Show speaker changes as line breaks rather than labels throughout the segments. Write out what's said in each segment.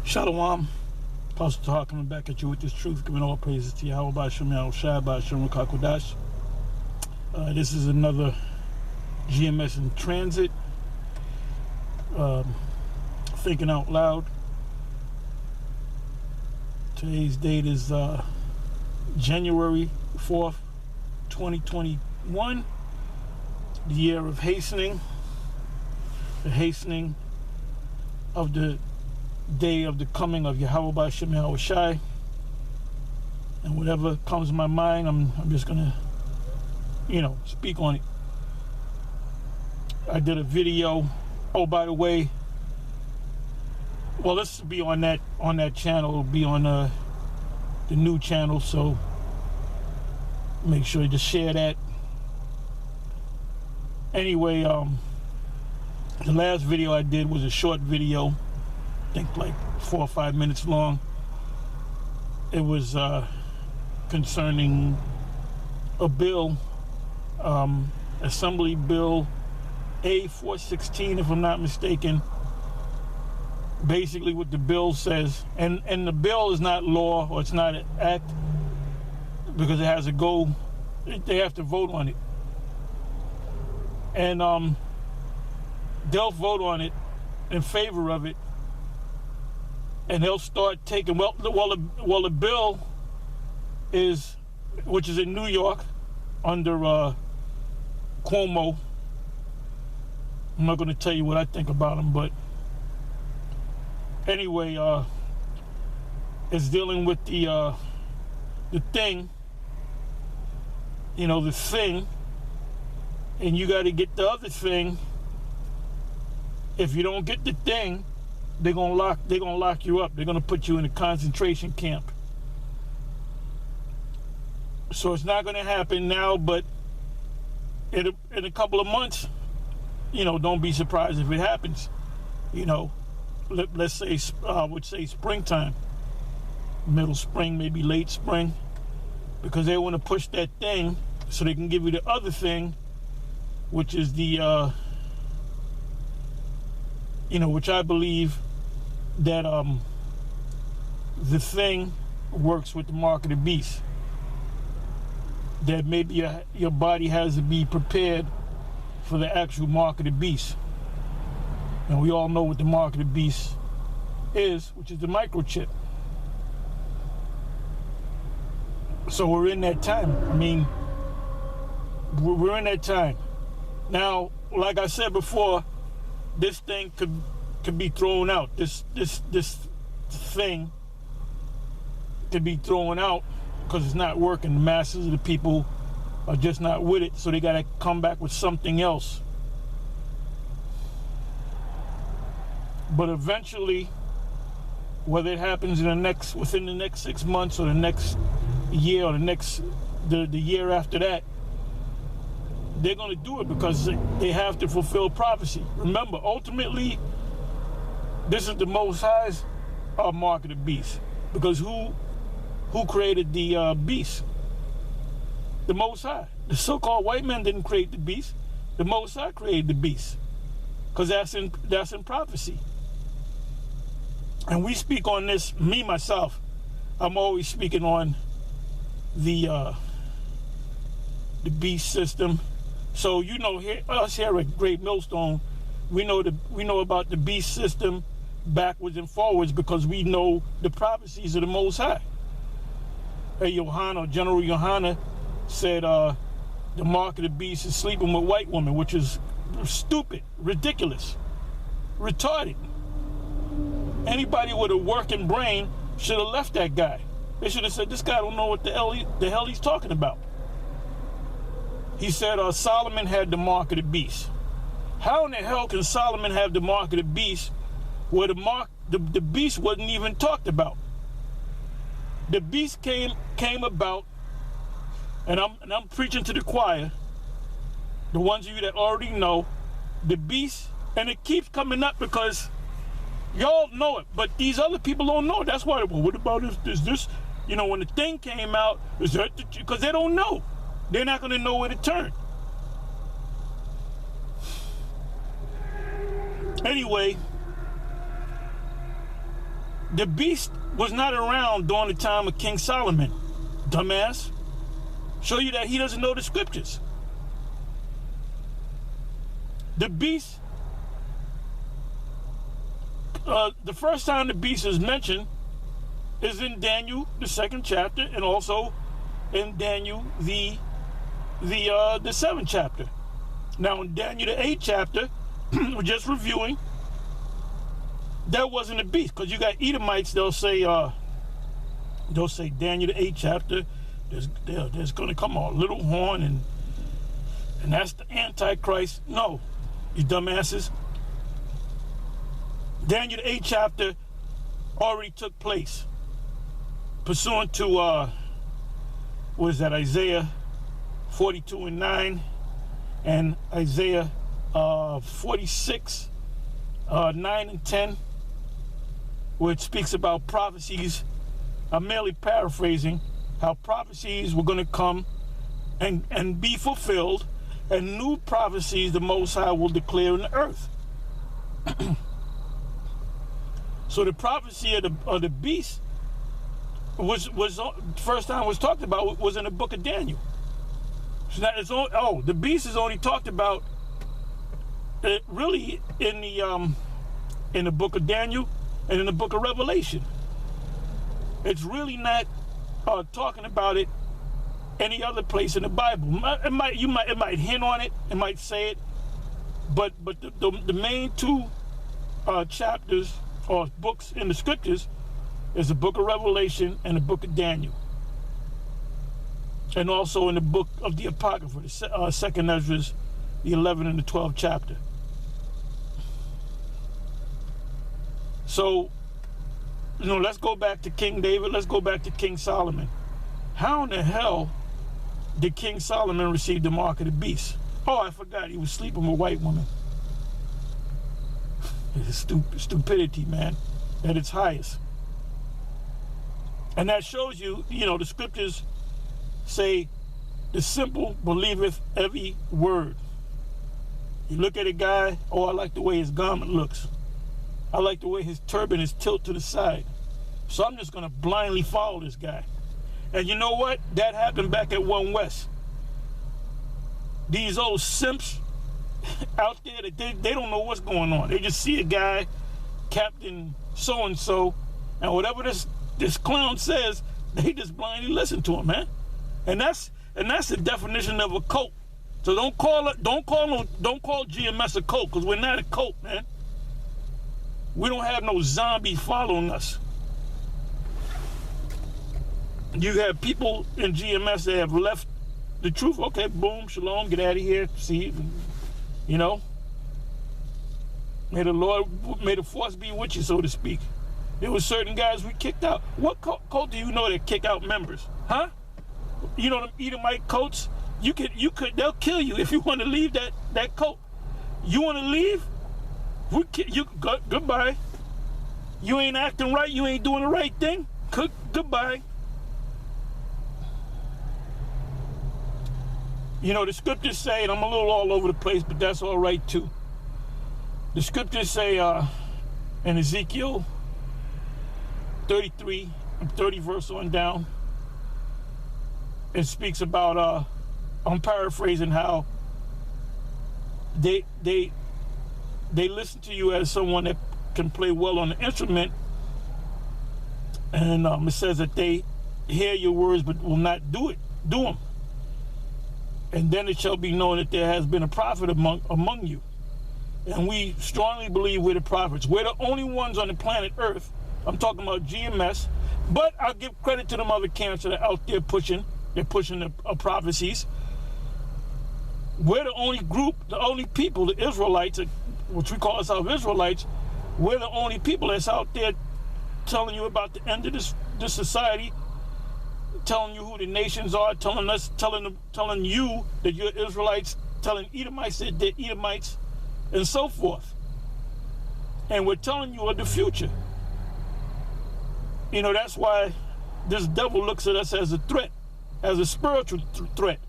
Shalom. Apostle Tahar coming back at you with this truth, giving all praises to Yahweh B'Shem Yahweh Shai B'Shem Kakodash. This is another GMS in transit. Thinking out loud. Today's date is January 4th, 2021. The year of hastening. The hastening of the day of the coming of Yahweh B'Shem Yahweh Shai. And whatever comes to my mind, I'm just gonna, speak on it. I did a video. Oh, by the way, well, this will be on that channel. It'll be on the new channel, so make sure you just share that. Anyway, the last video I did was a short video, I think like 4 or 5 minutes long. It was concerning a bill, Assembly Bill A416, if I'm not mistaken. Basically what the bill says, and the bill is not law, or it's not an act, because it has to go, they have to vote on it. And they'll vote on it in favor of it, and they'll start taking, the bill is, which is in New York under Cuomo. I'm not going to tell you what I think about him, but anyway, it's dealing with the thing, the thing, and you got to get the other thing. If you don't get the thing, they're gonna lock you up. They're gonna put you in a concentration camp. So it's not gonna happen now, but in a couple of months, don't be surprised if it happens. Let's say, I would say springtime, middle spring, maybe late spring, because they want to push that thing so they can give you the other thing, which is the, which I believe that the thing works with the mark of the beast. That maybe your body has to be prepared for the actual mark of the beast. And we all know what the mark of the beast is, which is the microchip. So we're in that time. We're in that time. Now, like I said before, this thing could be thrown out. This thing could be thrown out because it's not working. The masses of the people are just not with it, so they got to come back with something else. But eventually, whether it happens within the next 6 months, or the next year, or the year after that, they're going to do it because they have to fulfill prophecy. Remember, ultimately, this is the Most High's mark of the beast. Because who created the beast? The Most High. The so-called white man didn't create the beast. The Most High created the beast. Because that's in prophecy. And we speak on this, me, myself, I'm always speaking on the beast system. So us here at Great Millstone, we know about the beast system backwards and forwards because we know the prophecies of the Most High. General Yohana said the mark of the beast is sleeping with white women, which is stupid, ridiculous, retarded. Anybody with a working brain should have left that guy. They should have said, this guy don't know what the hell he's talking about. He said Solomon had the mark of the beast. How in the hell can Solomon have the mark of the beast where the beast wasn't even talked about? The beast came about, and I'm preaching to the choir, the ones of you that already know, the beast, and it keeps coming up because y'all know it, but these other people don't know. That's why, well, what about is this? When the thing came out, is that because they don't know. They're not going to know where to turn. Anyway, The beast was not around during the time of King Solomon, dumbass. Show you that he doesn't know the scriptures. The beast, the first time the beast is mentioned is in Daniel, the 2nd chapter, and also in Daniel, the 7th chapter. Now, in Daniel, the 8th chapter, we're just reviewing, that wasn't a beast, because you got Edomites, they'll say Daniel, the 8th chapter, there's going to come a little horn, and that's the Antichrist. No, you dumbasses. Daniel, the 8th chapter already took place, pursuant to, what is that, Isaiah 42:9, and Isaiah 46, 9 and 10, where it speaks about prophecies. I'm merely paraphrasing how prophecies were going to come and be fulfilled, and new prophecies the Most High will declare in the earth. So the prophecy of the beast was first time was talked about was in the book of Daniel. So that is the beast is only talked about really in the book of Daniel and in the book of Revelation. It's really not talking about it any other place in the Bible. It might hint on it, it might say it, but the main two chapters or books in the scriptures is the book of Revelation and the book of Daniel, and also in the book of the Apocrypha, the second Ezra, the 11th and the 12th chapter. So, let's go back to King David. Let's go back to King Solomon. How in the hell did King Solomon receive the mark of the beast? Oh, I forgot. He was sleeping with a white woman. It's stupidity, man, at its highest. And that shows you, the scriptures say, the simple believeth every word. You look at a guy, I like the way his garment looks. I like the way his turban is tilted to the side. So I'm just going to blindly follow this guy. And you know what? That happened back at One West. These old simps out there, they don't know what's going on. They just see a guy, Captain so-and-so, and whatever this clown says, they just blindly listen to him, man. And that's the definition of a cult. So don't call GMS a cult, because we're not a cult, man. We don't have no zombie following us. You have people in GMS that have left the truth. Okay, boom, shalom, get out of here. See, may the force be with you, so to speak. There were certain guys we kicked out. What cult do you know that kick out members? Huh? You know them Edomite cults? They'll kill you if you want to leave that cult. You want to leave? Goodbye. You ain't acting right. You ain't doing the right thing. Goodbye. The scriptures say, and I'm a little all over the place, but that's all right too. The scriptures say in Ezekiel 33, 30 verse on down, it speaks about, I'm paraphrasing, how they listen to you as someone that can play well on the instrument, and it says that they hear your words but will not do them. And then it shall be known that there has been a prophet among you. And we strongly believe we're the prophets. We're the only ones on the planet Earth. I'm talking about GMS, but I'll give credit to them other camps that are out there pushing. They're pushing the prophecies. We're the only group, the only people, the Israelites, which we call ourselves Israelites. We're the only people that's out there telling you about the end of this society, telling you who the nations are, telling you that you're Israelites, telling Edomites that they're Edomites, and so forth. And we're telling you of the future. That's why this devil looks at us as a threat, as a spiritual threat,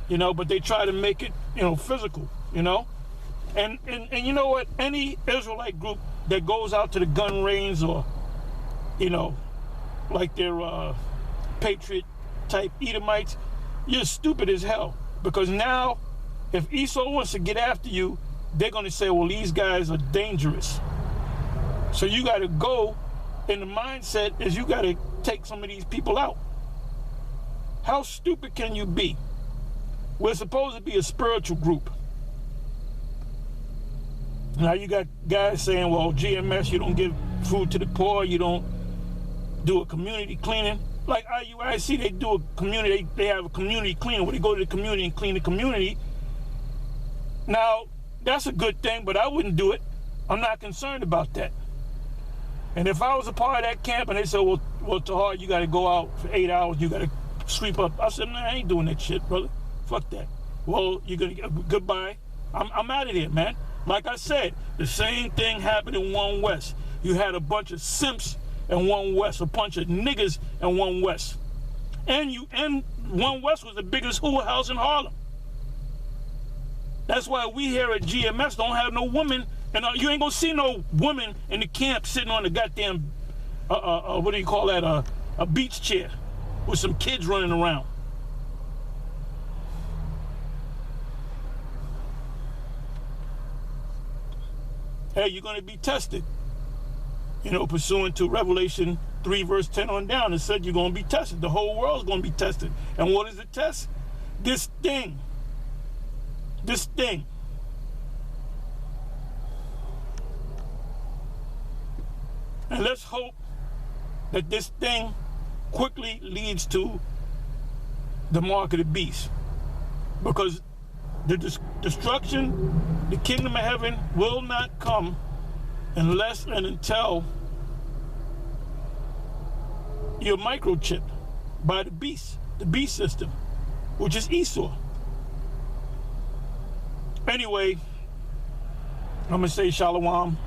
but they try to make it, physical, And you know what? Any Israelite group that goes out to the gun range or you know, like they're patriot type Edomites, you're stupid as hell. Because now, if Esau wants to get after you, they're going to say, well, these guys are dangerous. So you got to go, and the mindset is you got to take some of these people out. How stupid can you be? We're supposed to be a spiritual group. Now you got guys saying, well, GMS, you don't give food to the poor, you don't do a community cleaning. Like IUIC, they do a community, they have a community cleaning where they go to the community and clean the community. Now, that's a good thing, but I wouldn't do it. I'm not concerned about that. And if I was a part of that camp and they said, well, Tahar, you got to go out for 8 hours, you got to sweep up. I said, man, I ain't doing that shit, brother. Fuck that. Well, you're going to goodbye. I'm out of there, man. Like I said, the same thing happened in One West. You had a bunch of simps in One West, a bunch of niggas in One West. And One West was the biggest hooah house in Harlem. That's why we here at GMS don't have no women, and you ain't gonna see no woman in the camp sitting on the goddamn, what do you call that, a beach chair with some kids running around. Hey, you're going to be tested. You know, pursuant to Revelation 3 verse 10 on down, it said you're going to be tested. The whole world's going to be tested. And what is the test? This thing. This thing. And let's hope that this thing quickly leads to the mark of the beast. Because the destruction, the kingdom of heaven will not come unless and until you're microchipped by the beast system, which is Esau. Anyway, I'm going to say shalom.